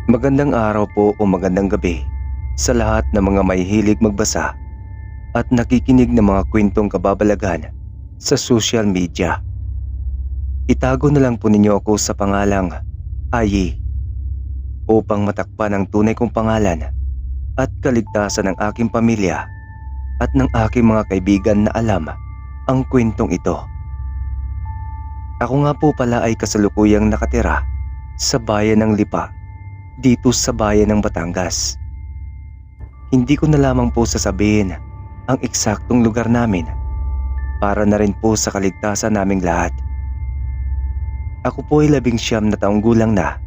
Magandang araw po o magandang gabi sa lahat ng mga mahihilig magbasa at nakikinig ng mga kwentong kababalaghan sa social media. Itago na lang po ninyo ako sa pangalang Ayi upang matakpan ang tunay kong pangalan at kaligtasan ng aking pamilya at ng aking mga kaibigan na alam ang kwentong ito. Ako nga po pala ay kasalukuyang nakatira sa bayan ng Lipa dito sa bayan ng Batangas. Hindi ko na lamang po sasabihin ang eksaktong lugar namin para na rin po sa kaligtasan naming lahat. Ako po ay 19 na taong gulang na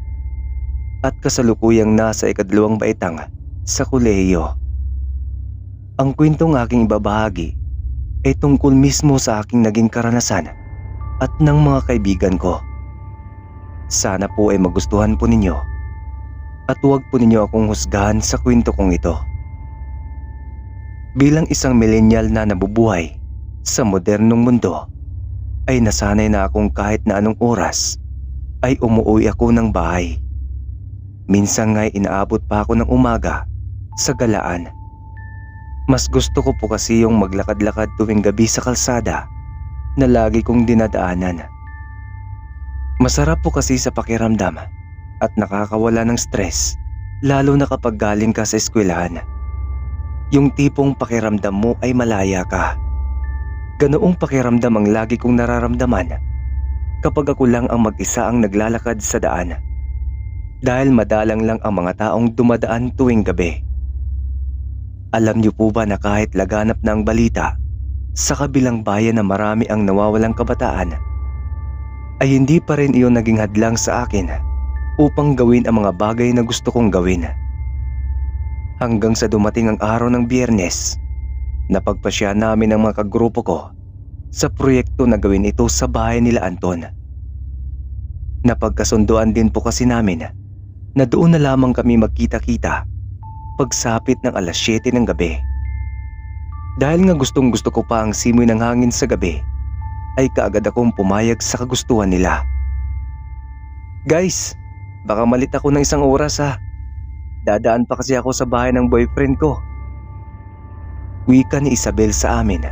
at kasalukuyang nasa ika-2 baitang sa kolehiyo. Ang kwentong aking ibabahagi ay tungkol mismo sa aking naging karanasan at ng mga kaibigan ko. Sana po ay magustuhan po ninyo at huwag po ninyo akong husgahan sa kwento kong ito. Bilang isang millennial na nabubuhay sa modernong mundo, ay nasanay na akong kahit na anong oras ay umuwi ako ng bahay. Minsan nga'y inaabot pa ako ng umaga sa galaan. Mas gusto ko po kasi yung maglakad-lakad tuwing gabi sa kalsada na lagi kong dinadaanan. Masarap po kasi sa pakiramdam at nakakawala ng stress, lalo na kapag galing ka sa eskwelahan. Yung tipong pakiramdam mo ay malaya ka. Ganoong pakiramdam ang lagi kong nararamdaman kapag ako lang ang mag-isa ang naglalakad sa daan. Dahil madalang lang ang mga taong dumadaan tuwing gabi. Alam niyo po ba na kahit laganap na ang balita sa kabilang bayan na marami ang nawawalang kabataan, ay hindi pa rin iyon naging hadlang sa akin upang gawin ang mga bagay na gusto kong gawin. Hanggang sa dumating ang araw ng Biyernes, napagpasya namin ang mga kagrupo ko sa proyekto na gawin ito sa bahay nila Anton. Napagkasunduan din po kasi namin na doon na lamang kami magkita-kita pagsapit ng 7:00 ng gabi. Dahil nga gustong gusto ko pa ang simoy ng hangin sa gabi, ay kaagad akong pumayag sa kagustuhan nila. Guys, baka malit ako ng 1 oras ha. Dadaan pa kasi ako sa bahay ng boyfriend ko. Wika ni Isabel sa amin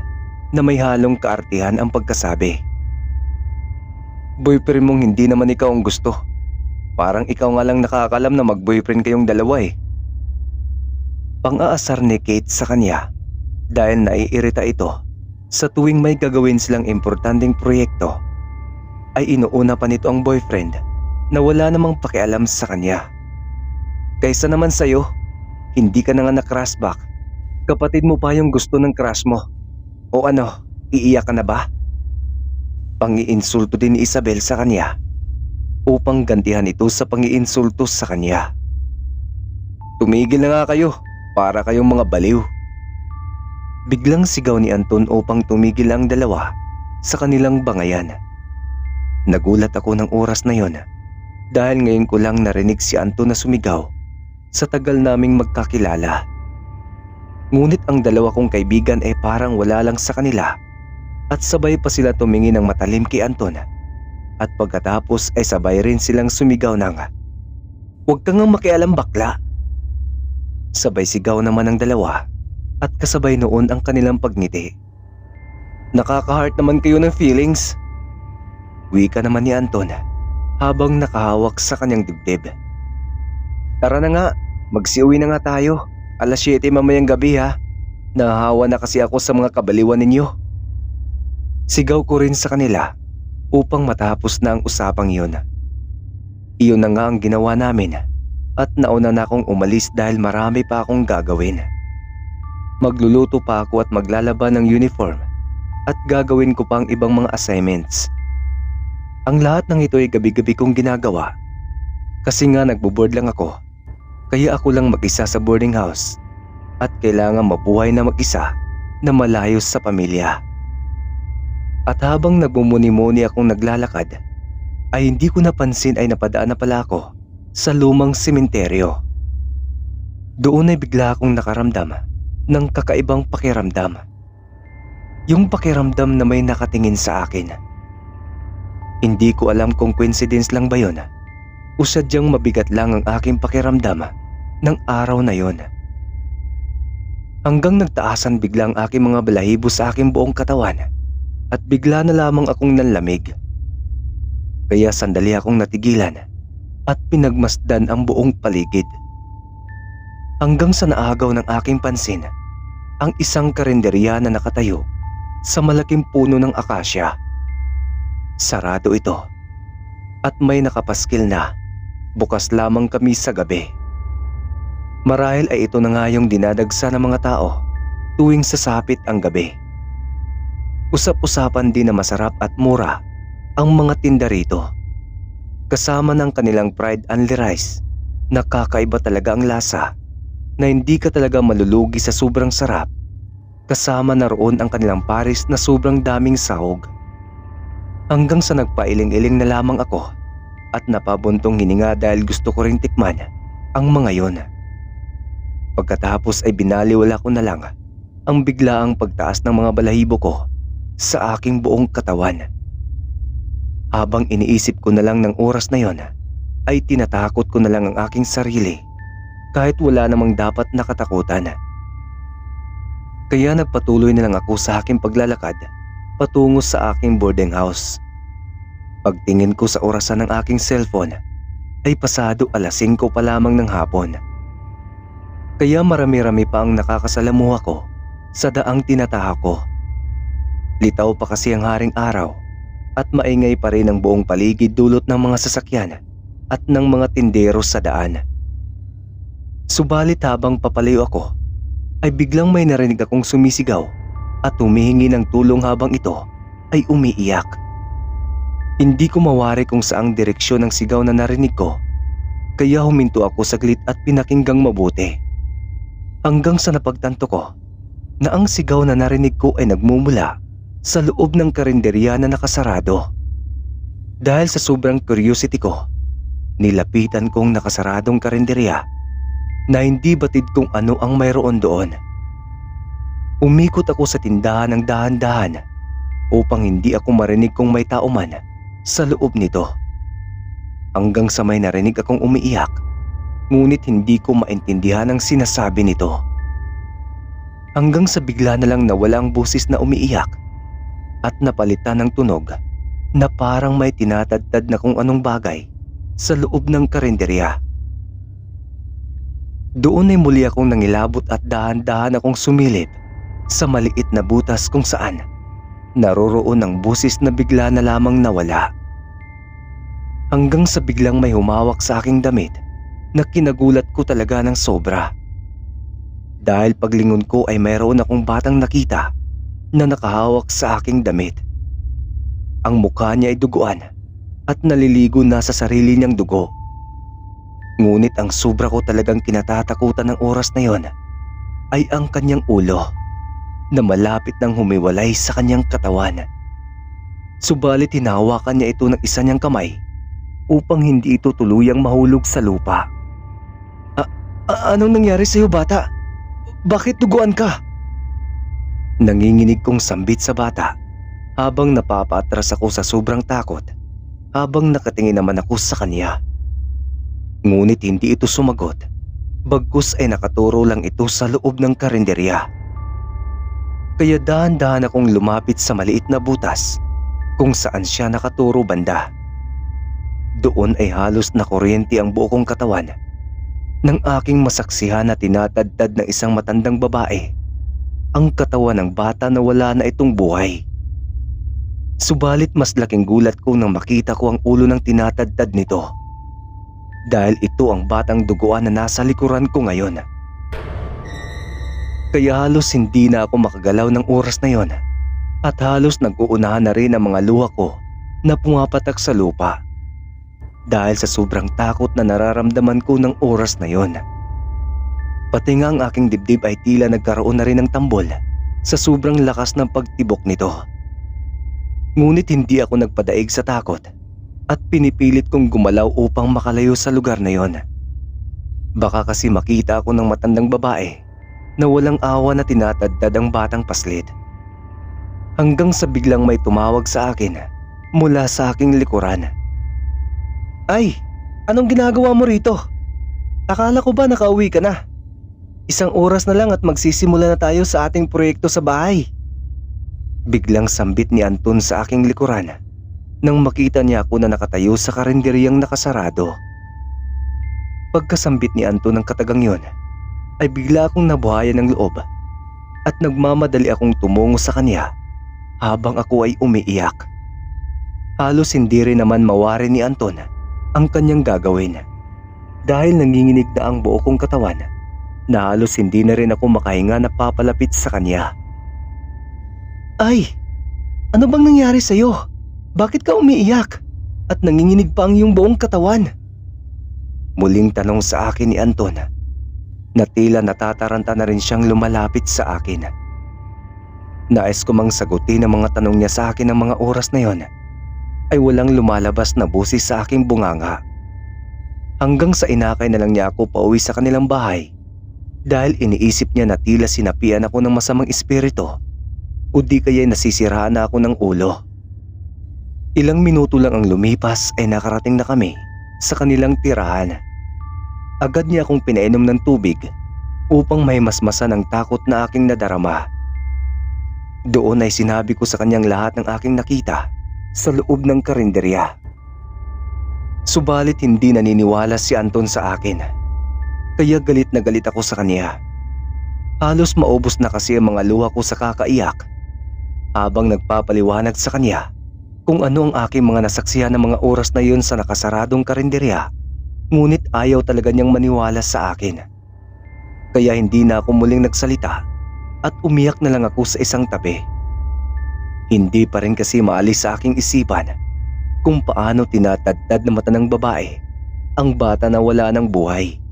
na may halong kaartihan ang pagkasabi. Boyfriend mong hindi naman ikaw ang gusto. Parang ikaw nga lang nakakalam na mag-boyfriend kayong dalawa eh. Pang-aasar ni Kate sa kanya dahil naiirita ito sa tuwing may gagawin silang importanteng proyekto ay inuuna pa nito ang boyfriend na wala namang pakialam sa kanya. Kaysa naman sa'yo, hindi ka na nga na-crushback. Kapatid mo pa yung gusto ng crush mo. O ano, iiyak ka na ba? Pang-iinsulto din ni Isabel sa kanya upang gantihan ito sa pang-iinsulto sa kanya. Tumigil na nga kayo, para kayong mga baliw. Biglang sigaw ni Anton upang tumigil ang dalawa sa kanilang bangayan. Nagulat ako ng oras na yon dahil ngayon ko lang narinig si Anton na sumigaw sa tagal naming magkakilala. Ngunit ang dalawa kong kaibigan ay parang wala lang sa kanila at sabay pa sila tumingin ng matalim kay Anton at pagkatapos ay sabay rin silang sumigaw ng, "Huwag kang makialam bakla!" Sabay sigaw naman ng dalawa at kasabay noon ang kanilang pagngiti. "Nakaka-heart naman kayo ng feelings," wika naman ni Anton habang nakahawak sa kanyang dibdib. "Tara na nga, magsiuwi na nga tayo. 7:00 mamayang gabi ha. Nahahawa na kasi ako sa mga kabaliwan ninyo." Sigaw ko rin sa kanila upang matapos na ang usapang yun. Iyon na nga ang ginawa namin at nauna na akong umalis dahil marami pa akong gagawin. Magluluto pa ako at maglalaba ng uniform at gagawin ko pa ang ibang mga assignments. Ang lahat ng ito ay gabi-gabi kong ginagawa kasi nga nagbo-board lang ako. Kaya ako lang mag-isa sa boarding house at kailangan mabuhay na mag-isa na malayo sa pamilya. At habang nagmumuni-muni akong naglalakad, ay hindi ko napansin ay napadaan na pala ako sa lumang sementeryo. Doon ay bigla akong nakaramdam ng kakaibang pakiramdam. Yung pakiramdam na may nakatingin sa akin. Hindi ko alam kung coincidence lang ba yun o sadyang mabigat lang ang aking pakiramdam ng araw na yon. Hanggang nagtaasan biglang aking mga balahibo sa aking buong katawan at bigla na lamang akong nanlamig. Kaya sandali akong natigilan at pinagmasdan ang buong paligid. Hanggang sa naagaw ng aking pansin ang isang karinderya na nakatayo sa malaking puno ng akasya. Sarado ito at may nakapaskil na bukas lamang kami sa gabi. Marahil ay ito na nga yung dinadagsa ng mga tao tuwing sasapit ang gabi. Usap-usapan din na masarap at mura ang mga tinda rito. Kasama ng kanilang fried only rice na kakaiba talaga ang lasa na hindi ka talaga malulugi sa sobrang sarap. Kasama na roon ang kanilang pares na sobrang daming sahog. Hanggang sa nagpailing-iling na lamang ako at napabuntong hininga dahil gusto ko rin tikman ang mga yon. Pagkatapos ay binaliwala ko na lang ang biglaang pagtaas ng mga balahibo ko sa aking buong katawan. Habang iniisip ko na lang ng oras na yon, ay tinatakot ko na lang ang aking sarili kahit wala namang dapat nakatakutan. Kaya nagpatuloy na lang ako sa aking paglalakad patungo sa aking boarding house. Pagtingin ko sa orasan ng aking cellphone ay pasado 5:00 pa lamang ng hapon. Kaya marami-rami pa ang nakakasalamuha ko sa daang tinatahak ko. Litaw pa kasi ang haring araw at maingay pa rin ang buong paligid dulot ng mga sasakyan at ng mga tindero sa daan. Subalit habang papalayo ako ay biglang may narinig akong sumisigaw at humihingi ng tulong habang ito ay umiiyak. Hindi ko mawari kung saang direksyon ng sigaw na narinig ko, kaya huminto ako saglit at pinakinggang mabuti. Hanggang sa napagtanto ko na ang sigaw na narinig ko ay nagmumula sa loob ng karinderya na nakasarado. Dahil sa sobrang curiosity ko, nilapitan kong nakasaradong karinderya na hindi batid kung ano ang mayroon doon. Umikot ako sa tindahan ng dahan-dahan upang hindi ako marinig kung may tao man sa loob nito. Hanggang sa may narinig akong umiiyak, ngunit hindi ko maintindihan ang sinasabi nito. Hanggang sa bigla na lang nawala ang busis na umiiyak at napalitan ng tunog na parang may tinatadtad na kung anong bagay sa loob ng karinderya. Doon ay muli akong nangilabot at dahan-dahan akong sumilip sa maliit na butas kung saan naroroon ang busis na bigla na lamang nawala. Hanggang sa biglang may humawak sa aking damit na kinagulat ko talaga ng sobra. Dahil paglingon ko ay mayroon akong batang nakita na nakahawak sa aking damit. Ang mukha niya ay duguan at naliligo na sa sarili niyang dugo. Ngunit ang sobra ko talagang kinatatakutan ng oras na yon ay ang kanyang ulo na malapit nang humiwalay sa kanyang katawan. Subalit hinahawakan niya ito ng isa niyang kamay upang hindi ito tuluyang mahulog sa lupa. Anong nangyari sa iyo, bata? Bakit duguan ka? Nanginginig kong sambit sa bata habang napapaatras ako sa sobrang takot habang nakatingin naman ako sa kanya. Ngunit hindi ito sumagot, bagkus ay nakaturo lang ito sa loob ng karinderya. Kaya dahan-dahan akong lumapit sa maliit na butas kung saan siya nakaturo banda. Doon ay halos nakuryente ang buo kong katawan nang aking masaksihan na tinatadtad ng isang matandang babae ang katawan ng bata na wala na itong buhay. Subalit mas laking gulat ko nang makita ko ang ulo ng tinatadtad nito. Dahil ito ang batang duguan na nasa likuran ko ngayon. Kaya halos hindi na ako makagalaw ng oras na yon at halos nag-uunahan na rin ang mga luha ko na pumapatak sa lupa. Dahil sa sobrang takot na nararamdaman ko ng oras na yon. Pati nga ang aking dibdib ay tila nagkaroon na rin ng tambol sa sobrang lakas ng pagtibok nito. Ngunit hindi ako nagpadaig sa takot at pinipilit kong gumalaw upang makalayo sa lugar na yon. Baka kasi makita ako ng matandang babae na walang awa na tinatadtad ang batang paslit. Hanggang sa biglang may tumawag sa akin mula sa aking likuran. Ay Anong ginagawa mo rito? Akala ko ba nakauwi ka na? Isang oras na lang at magsisimula na tayo sa ating proyekto sa bahay. Biglang sambit ni Anton sa aking likuran nang makita niya ako na nakatayo sa karinderyang nakasarado. Pagkasambit ni Anton ng katagang yon, ay bigla akong nabuhayan ng loob at nagmamadali akong tumungo sa kanya habang ako ay umiiyak. Halos hindi rin naman mawari ni Anton ang kanyang gagawin dahil nanginginig na ang buo kong katawan na halos hindi na rin ako makahinga na papalapit sa kanya. Ay, ano bang nangyari sa'yo? Bakit ka umiiyak at nanginginig pa ang iyong buong katawan? Muling tanong sa akin ni Anton na tila natataranta na rin siyang lumalapit sa akin. Nais ko mang sagutin ang mga tanong niya sa akin ng mga oras na yon ay walang lumalabas na busis sa aking bunganga. Hanggang sa inakay na lang niya ako pauwi sa kanilang bahay dahil iniisip niya na tila sinapian ako ng masamang espiritu o di kaya'y nasisiraan na ako ng ulo. Ilang minuto lang ang lumipas ay nakarating na kami sa kanilang tirahan. Agad niya akong pinainom ng tubig upang may masmasan ang takot na aking nadarama. Doon ay sinabi ko sa kanyang lahat ng aking nakita sa loob ng karinderya. Subalit hindi naniniwala si Anton sa akin, kaya galit na galit ako sa kanya. Halos maubos na kasi ang mga luha ko sa kakaiyak habang nagpapaliwanag sa kanya kung ano ang aking mga nasaksihan ng mga oras na yun sa nakasaradong karinderya, ngunit ayaw talaga niyang maniwala sa akin. Kaya hindi na ako muling nagsalita at umiyak na lang ako sa isang tabi. Hindi pa rin kasi maalis sa aking isipan kung paano tinatadtad na mata ng babae ang bata na wala ng buhay.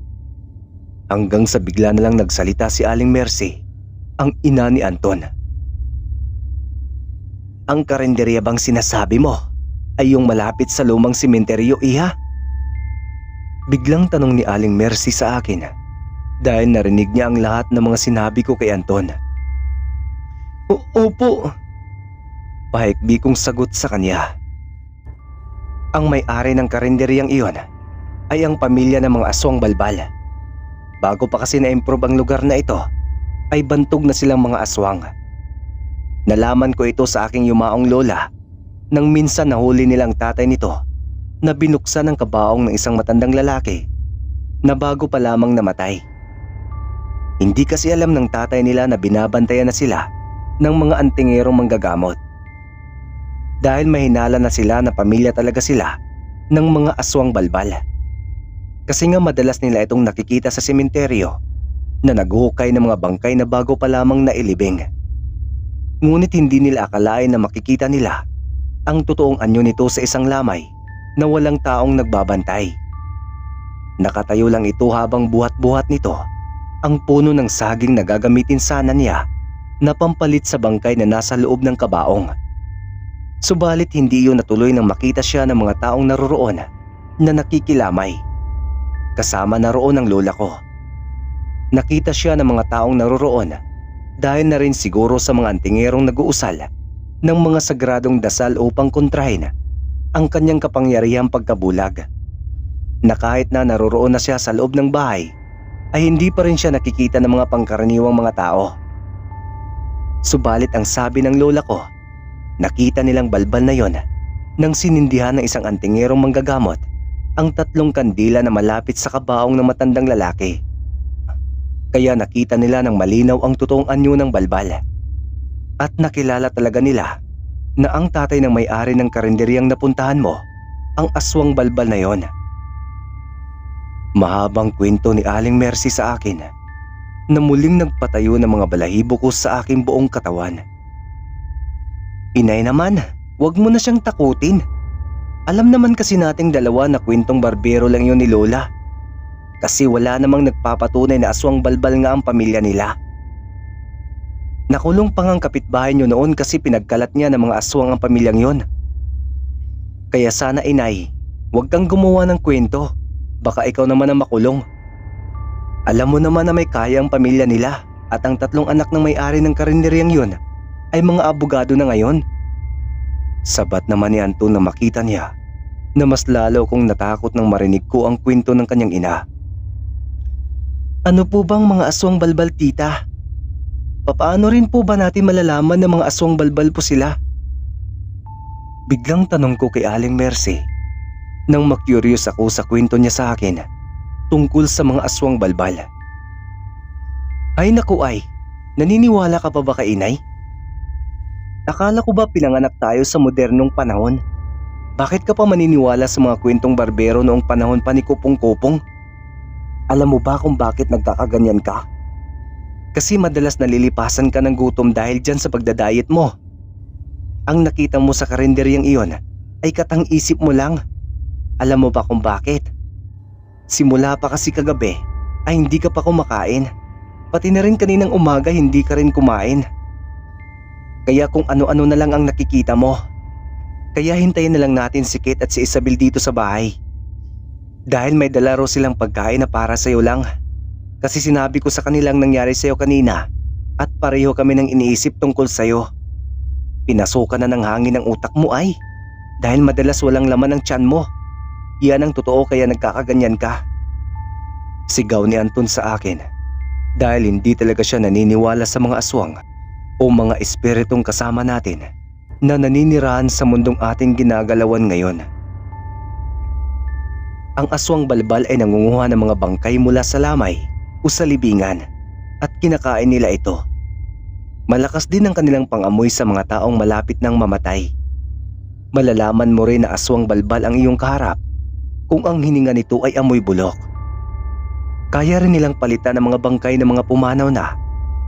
Hanggang sa bigla na lang nagsalita si Aling Mercy, ang ina ni Anton. Ang karinderya bang sinasabi mo ay yung malapit sa lumang sementeryo, iha? Biglang tanong ni Aling Mercy sa akin dahil narinig niya ang lahat ng mga sinabi ko kay Anton. Opo. Pahikbi kong sagot sa kanya. Ang may-ari ng karinderyang iyon ay ang pamilya ng mga aswang balbal. Bago pa kasi na-improve ang lugar na ito, ay bantog na silang mga aswang. Nalaman ko ito sa aking yumaong lola nang minsan nahuli nilang tatay nito na binuksan ang kabaong ng isang matandang lalaki na bago pa lamang namatay. Hindi kasi alam ng tatay nila na binabantayan na sila ng mga antingerong manggagamot. Dahil mahinala na sila na pamilya talaga sila ng mga aswang balbal. Kasi nga madalas nila itong nakikita sa sementeryo na naghuhukay ng mga bangkay na bago pa lamang nailibing. Ngunit hindi nila akalain na makikita nila ang totoong anyo nito sa isang lamay na walang taong nagbabantay. Nakatayo lang ito habang buhat-buhat nito ang puno ng saging na gagamitin sana niya na pampalit sa bangkay na nasa loob ng kabaong. Subalit hindi iyon natuloy nang makita siya ng mga taong naroroon na nakikilamay. Kasama na roon ang lola ko. Nakita siya ng mga taong naroroon dahil na rin siguro sa mga antingerong nag-uusal ng mga sagradong dasal upang kontrahin ang kanyang kapangyarihang pagkabulag. Na kahit na naroroon na siya sa loob ng bahay, ay hindi pa rin siya nakikita ng mga pangkaraniwang mga tao. Subalit ang sabi ng lola ko, nakita nilang balbal na yon nang sinindihan ng isang antingerong manggagamot ang 3 kandila na malapit sa kabaong ng matandang lalaki. Kaya nakita nila ng malinaw ang totoong anyo ng balbal. At nakilala talaga nila na ang tatay ng may-ari ng karinderyang napuntahan mo ang aswang balbal na yon. Mahabang kwento ni Aling Mercy sa akin na muling nagpatayo ng mga balahibo ko sa aking buong katawan. Inay naman, wag mo na siyang takutin. Alam naman kasi nating dalawa na kwentong barbero lang yun ni Lola. Kasi wala namang nagpapatunay na aswang balbal nga ang pamilya nila. Nakulong pa ngang kapitbahay nyo noon kasi pinagkalat niya ng mga aswang ang pamilyang yon. Kaya sana inay, wag kang gumawa ng kwento. Baka ikaw naman ang makulong. Alam mo naman na may kaya ang pamilya nila at ang 3 anak ng may-ari ng karinderyang yon ay mga abogado na ngayon. Sabat naman ni Anton na makita niya na mas lalo kong natakot nang marinig ko ang kwento ng kanyang ina. Ano po bang mga aswang balbal, tita? Papaano rin po ba natin malalaman na mga aswang balbal po sila? Biglang tanong ko kay Aling Mercy nang makyurious ako sa kwento niya sa akin tungkol sa mga aswang balbal. Ay naku ay, naniniwala ka pa ba kay inay? Akala ko ba pinanganak tayo sa modernong panahon? Bakit ka pa maniniwala sa mga kwentong barbero noong panahon pa ni Kupong-Kupong? Alam mo ba kung bakit nagkakaganyan ka? Kasi madalas nalilipasan ka ng gutom dahil dyan sa pagdadayet mo. Ang nakita mo sa karinderyang iyon ay katang-isip mo lang. Alam mo ba kung bakit? Simula pa kasi kagabi ay hindi ka pa kumakain. Pati na rin kaninang umaga hindi ka rin kumain. Kaya kung ano-ano na lang ang nakikita mo. Kaya hintayin na lang natin si Kate at si Isabel dito sa bahay. Dahil may dala raw silang pagkain na para sa'yo lang. Kasi sinabi ko sa kanilang nangyari sa'yo kanina at pareho kami nang iniisip tungkol sa'yo. Pinasukan na ng hangin ang utak mo ay dahil madalas walang laman ang tiyan mo. Yan ang totoo kaya nagkakaganyan ka. Sigaw ni Anton sa akin dahil hindi talaga siya naniniwala sa mga aswang o mga espiritong kasama natin na naninirahan sa mundong ating ginagalawan ngayon. Ang aswang balbal ay nangunguha ng mga bangkay mula sa lamay o sa libingan at kinakain nila ito. Malakas din ang kanilang pangamoy sa mga taong malapit ng mamatay. Malalaman mo rin na aswang balbal ang iyong kaharap kung ang hininga nito ay amoy bulok. Kaya rin nilang palitan ang mga bangkay ng mga pumanaw na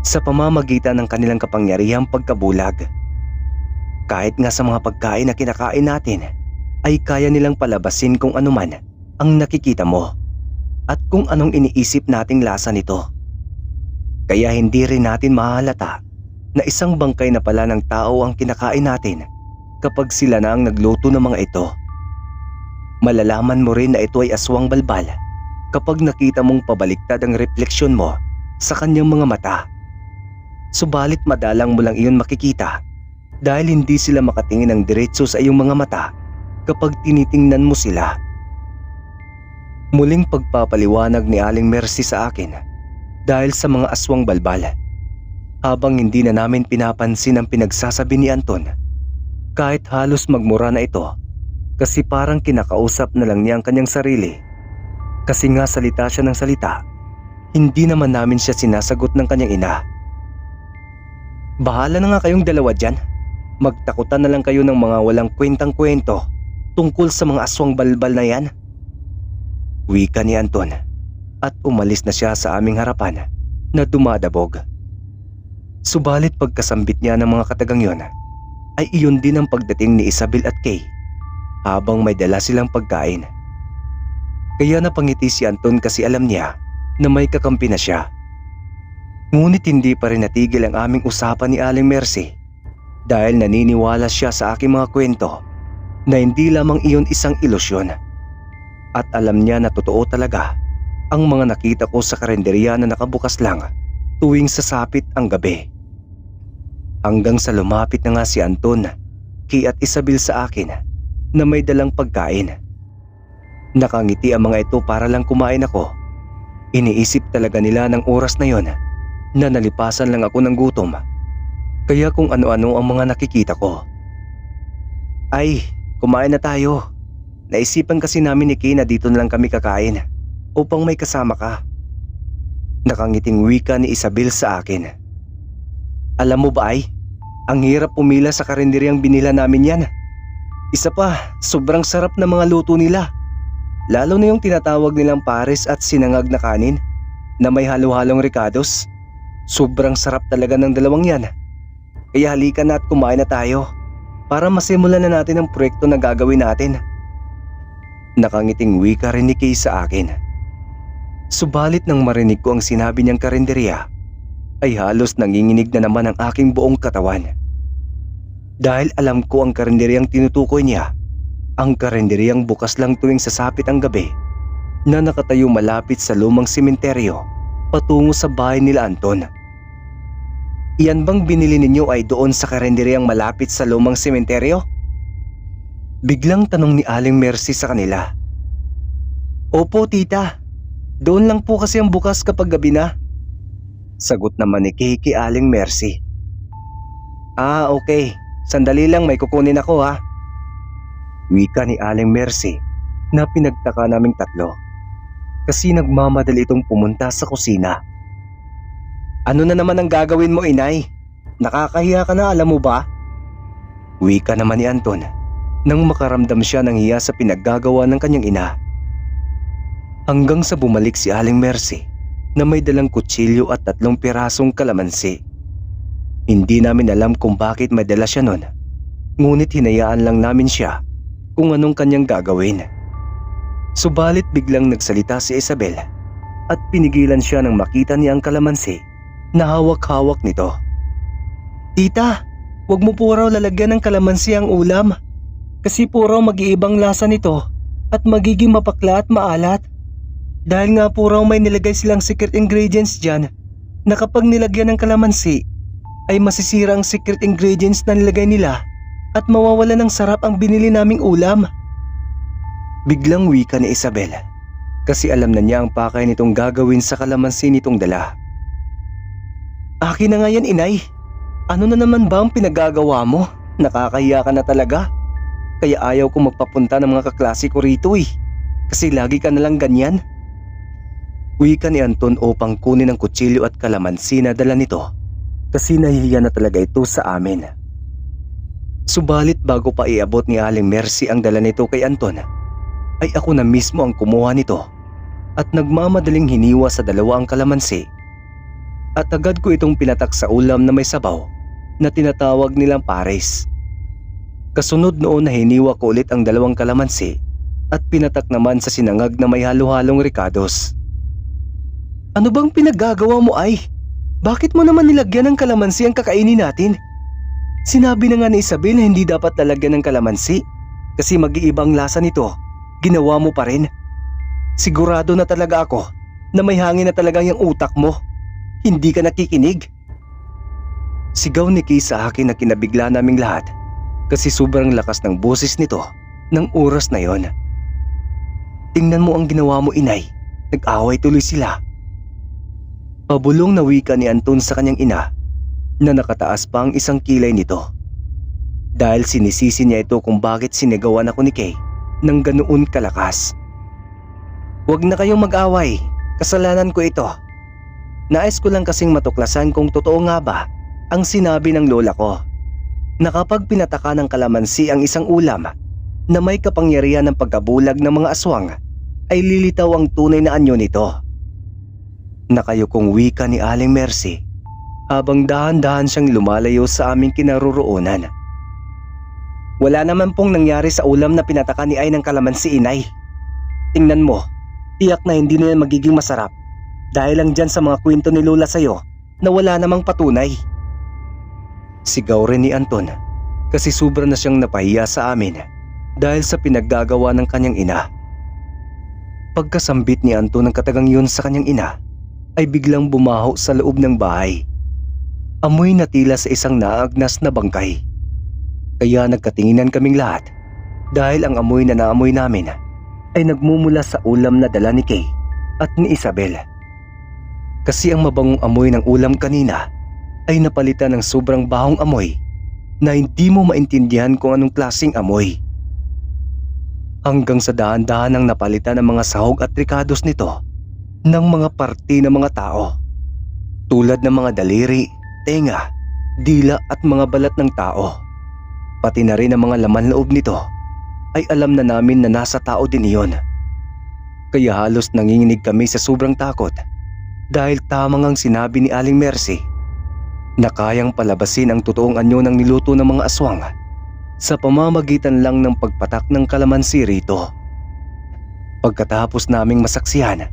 sa pamamagitan ng kanilang kapangyarihang pagkabulag. Kahit nga sa mga pagkain na kinakain natin ay kaya nilang palabasin kung anuman ang nakikita mo at kung anong iniisip nating lasa nito. Kaya hindi rin natin mahalata na isang bangkay na pala ng tao ang kinakain natin kapag sila na ang nagluto ng mga ito. Malalaman mo rin na ito ay aswang balbal kapag nakita mong pabaliktad ang refleksyon mo sa kanyang mga mata. Subalit madalang mo lang iyon makikita dahil hindi sila makatingin ng diretso sa iyong mga mata kapag tinitingnan mo sila. Muling pagpapaliwanag ni Aling Mercy sa akin dahil sa mga aswang balbal. Habang hindi na namin pinapansin ang pinagsasabi ni Anton, kahit halos magmura na ito kasi parang kinakausap na lang niya ang kanyang sarili. Kasi nga salita siya ng salita, hindi naman namin siya sinasagot ng kanyang ina. Bahala na nga kayong dalawa dyan. Magtakutan na lang kayo ng mga walang kwentang kwento tungkol sa mga aswang balbal na yan. Wika ni Anton at umalis na siya sa aming harapan na dumadabog. Subalit pagkasambit niya ng mga katagang yon ay iyon din ang pagdating ni Isabel at Kay habang may dala silang pagkain. Kaya napangiti si Anton kasi alam niya na may kakampi na siya. Ngunit hindi pa rin natigil ang aming usapan ni Aling Mercy dahil naniniwala siya sa aking mga kwento na hindi lamang iyon isang ilusyon. At alam niya na totoo talaga ang mga nakita ko sa karinderya na nakabukas lang tuwing sasapit ang gabi. Hanggang sa lumapit na nga si Anton, Kay at Isabel sa akin na may dalang pagkain. Nakangiti ang mga ito para lang kumain ako. Iniisip talaga nila ng oras na yon na nalipasan lang ako ng gutom. Kaya kung ano-ano ang mga nakikita ko. Ay, kumain na tayo. Naisipan kasi namin ni Kay na dito na lang kami kakain upang may kasama ka. Nakangiting wika ni Isabel sa akin. Alam mo ba ay, ang hirap pumila sa karinderyang binila namin yan. Isa pa, sobrang sarap na mga luto nila. Lalo na yung tinatawag nilang pares at sinangag na kanin na may halo-halong ricados. Sobrang sarap talaga ng dalawang yan. Kaya halika na at kumain na tayo para masimulan na natin ang proyekto na gagawin natin. Nakangiting wika rin ni Kay sa akin. Subalit nang marinig ko ang sinabi niyang karinderya, ay halos nanginginig na naman ang aking buong katawan. Dahil alam ko ang karinderyang tinutukoy niya, ang karinderyang bukas lang tuwing sasapit ang gabi na nakatayo malapit sa lumang sementeryo patungo sa bahay nila Anton. Iyan bang binili ninyo ay doon sa karinderyang malapit sa lumang sementeryo? Biglang tanong ni Aling Mercy sa kanila. Opo tita, doon lang po kasi ang bukas kapag gabi na. Sagot naman ni Kay kay Aling Mercy. Ah, okay. Sandali lang, may kukunin ako ha. Wika ni Aling Mercy na pinagtaka naming tatlo kasi nagmamadali itong pumunta sa kusina. Ano na naman ang gagawin mo, inay? Nakakahiya ka na, alam mo ba? Wika naman ni Anton nang makaramdam siya ng hiya sa pinaggagawa ng kanyang ina. Hanggang sa bumalik si Aling Mercy na may dalang kutsilyo at 3 pirasong kalamansi. Hindi namin alam kung bakit may dala siya nun, ngunit hinayaan lang namin siya kung anong kanyang gagawin. Subalit biglang nagsalita si Isabel at pinigilan siya nang makita niya ang kalamansi na hawak-hawak nito. Tita, wag mo po raw lalagyan ng kalamansi ang ulam kasi po raw mag-iibang lasa nito at magiging mapakla at maalat. Dahil nga po raw may nilagay silang secret ingredients dyan na kapag nilagyan ng kalamansi ay masisira ang secret ingredients na nilagay nila at mawawala ng sarap ang binili naming ulam. Biglang wika ni Isabel kasi alam na niya ang pakay nitong gagawin sa kalamansi nitong dala. Akin na nga yan, inay. Ano na naman ba ang pinagagawa mo? Nakakahiya ka na talaga. Kaya ayaw ko magpapunta ng mga kaklase ko rito kasi lagi ka nalang ganyan. Wika ni Anton upang kunin ang kutsilyo at kalamansi na dala nito kasi nahihiya na talaga ito sa amin. Subalit bago pa iabot ni Aling Mercy ang dala nito kay Anton, ay ako na mismo ang kumuha nito at nagmamadaling hiniwa sa 2 ang kalamansi. At agad ko itong pinatak sa ulam na may sabaw na tinatawag nilang pares. Kasunod noon na hiniwa ko ulit ang 2 kalamansi at pinatak naman sa sinangag na may halo-halong ricados. Ano bang pinaggagawa mo ay? Bakit mo naman nilagyan ng kalamansi ang kakainin natin? Sinabi na nga ni Isabel na hindi dapat lalagyan ng kalamansi kasi mag-iibang lasa nito. Ginawa mo pa rin. Sigurado na talaga ako na may hangin na talaga yung utak mo. Hindi ka nakikinig. Sigaw ni Kay sa akin na kinabigla naming lahat kasi sobrang lakas ng boses nito ng oras na yon. Tingnan mo ang ginawa mo, inay. Nag-away tuloy sila. Pabulong na wika ni Anton sa kanyang ina na nakataas pa ang isang kilay nito. Dahil sinisisi niya ito kung bakit sinigawan ako ni Kay ng ganoon kalakas. Huwag na kayong mag-away, kasalanan ko ito. Nais ko lang kasing matuklasan kung totoo nga ba ang sinabi ng lola ko na kapag pinataka ng kalamansi ang isang ulam na may kapangyarihan ng pagkabulag ng mga aswang ay lilitaw ang tunay na anyo nito. Nakayukong wika ni Aling Mercy habang dahan-dahan siyang lumalayo sa aming kinaroroonan. Wala naman pong nangyari sa ulam na pinataka ni Ay ng kalamansi, inay. Tingnan mo, tiyak na hindi na yan magiging masarap dahil lang dyan sa mga kwento ni lola sa'yo na wala namang patunay. Sigaw rin ni Anton kasi sobra na siyang napahiya sa amin dahil sa pinaggagawa ng kanyang ina. Pagkasambit ni Anton ng katagang yun sa kanyang ina, ay biglang bumaho sa loob ng bahay. Amoy na tila sa isang naagnas na bangkay. Kaya nagkatinginan kaming lahat dahil ang amoy na naamoy namin ay nagmumula sa ulam na dala ni Kay at ni Isabel. Kasi ang mabangong amoy ng ulam kanina ay napalitan ng sobrang bahong amoy na hindi mo maintindihan kung anong klaseng amoy. Hanggang sa dahan-dahan ang napalitan ng mga sahog at ricados nito ng mga parte ng mga tao. Tulad ng mga daliri, tenga, dila at mga balat ng tao. Pati na rin ang mga laman loob nito ay alam na namin na nasa tao din iyon. Kaya halos nanginginig kami sa sobrang takot dahil tamang ang sinabi ni Aling Mercy na kayang palabasin ang totoong anyo ng niluto ng mga aswang sa pamamagitan lang ng pagpatak ng kalamansi rito. Pagkatapos naming masaksihan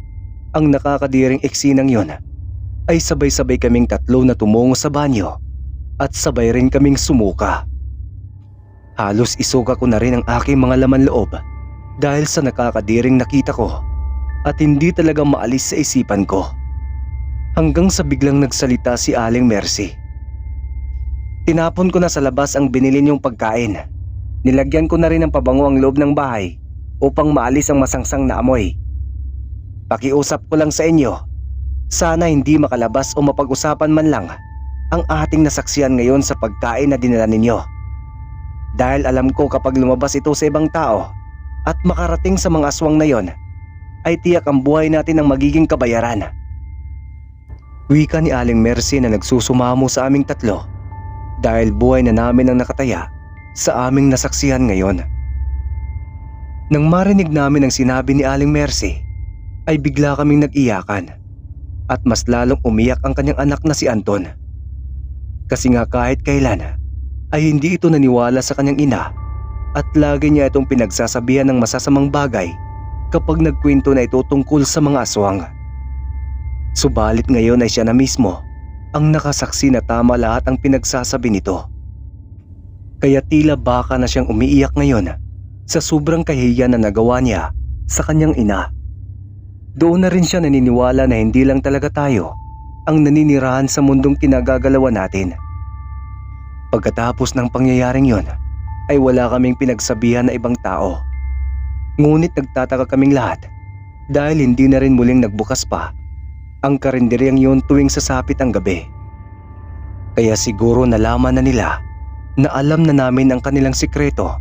ang nakakadiring eksinang yon, ay sabay-sabay kaming 3 na tumungo sa banyo at sabay rin kaming sumuka. Halos isuka ko na rin ang aking mga laman loob dahil sa nakakadiring nakita ko at hindi talaga maalis sa isipan ko. Hanggang sa biglang nagsalita si Aling Mercy. Tinapon ko na sa labas ang binili niyong pagkain Nilagyan ko na rin ng pabango ang loob ng bahay upang maalis ang masangsang na amoy. Pakiusap ko lang sa inyo, sana hindi makalabas o mapag-usapan man lang ang ating nasaksiyan ngayon sa pagkain na dinala ninyo. Dahil alam ko kapag lumabas ito sa ibang tao at makarating sa mga aswang na yon, ay tiyak ang buhay natin ang magiging kabayaran. Wika ni Aling Mercy na nagsusumamo sa aming tatlo dahil buhay na namin ang nakataya sa aming nasaksihan ngayon. Nang marinig namin ang sinabi ni Aling Mercy, ay bigla kaming nag-iyakan at mas lalong umiyak ang kanyang anak na si Anton. Kasi nga kahit kailan ay hindi ito naniwala sa kanyang ina at lagi niya itong pinagsasabihan ng masasamang bagay kapag nagkwento na ito tungkol sa mga aswang. Subalit ngayon ay siya na mismo ang nakasaksi na tama lahat ang pinagsasabi nito. Kaya tila baka na siyang umiiyak ngayon sa sobrang kahihiyan na nagawa niya sa kanyang ina. Doon na rin siya naniniwala na hindi lang talaga tayo ang naninirahan sa mundong kinagagalawan natin. Pagkatapos ng pangyayaring yon, ay wala kaming pinagsabihan na ibang tao. Ngunit nagtataka kaming lahat dahil hindi na rin muling nagbukas pa ang karinderyang yon tuwing sasapit ang gabi. Kaya siguro nalaman na nila na alam na namin ang kanilang sikreto,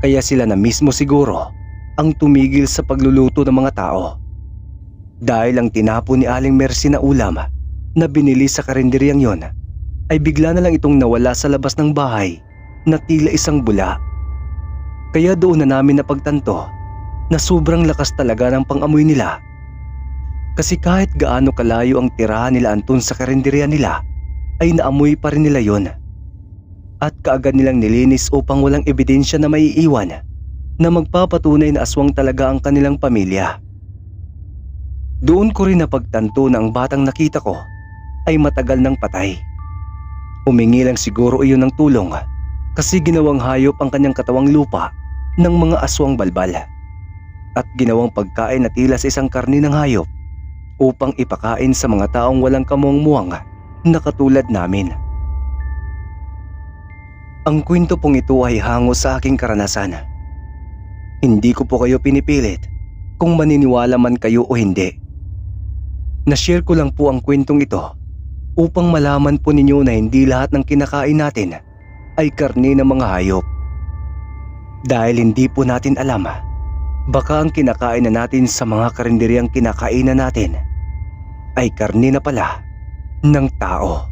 kaya sila na mismo siguro ang tumigil sa pagluluto ng mga tao. Dahil ang tinapon ni Aling Mercy na ulam na binili sa karinderyang yon ay bigla na lang itong nawala sa labas ng bahay na tila isang bula. Kaya doon na namin napagtanto na sobrang lakas talaga ng pangamoy nila. Kasi kahit gaano kalayo ang tirahan nila Anton sa karinderya nila, ay naamoy pa rin nila yon. At kaagad nilang nilinis upang walang ebidensya na maiiwan na magpapatunay na aswang talaga ang kanilang pamilya. Doon ko rin napagtanto na ang batang nakita ko ay matagal nang patay. Humingi lang siguro iyon ng tulong kasi ginawang hayop ang kanyang katawang lupa ng mga aswang balbal at ginawang pagkain na tila sa isang karni ng hayop upang ipakain sa mga taong walang kamuang-muwang na katulad namin. Ang kwento pong ito ay hango sa aking karanasan. Hindi ko po kayo pinipilit kung maniniwala man kayo o hindi. Na-share ko lang po ang kwentong ito upang malaman po ninyo na hindi lahat ng kinakain natin ay karne ng mga hayop. Dahil hindi po natin alam, baka ang kinakain na natin sa mga karinderyang kinakainan natin ay karne na pala ng tao.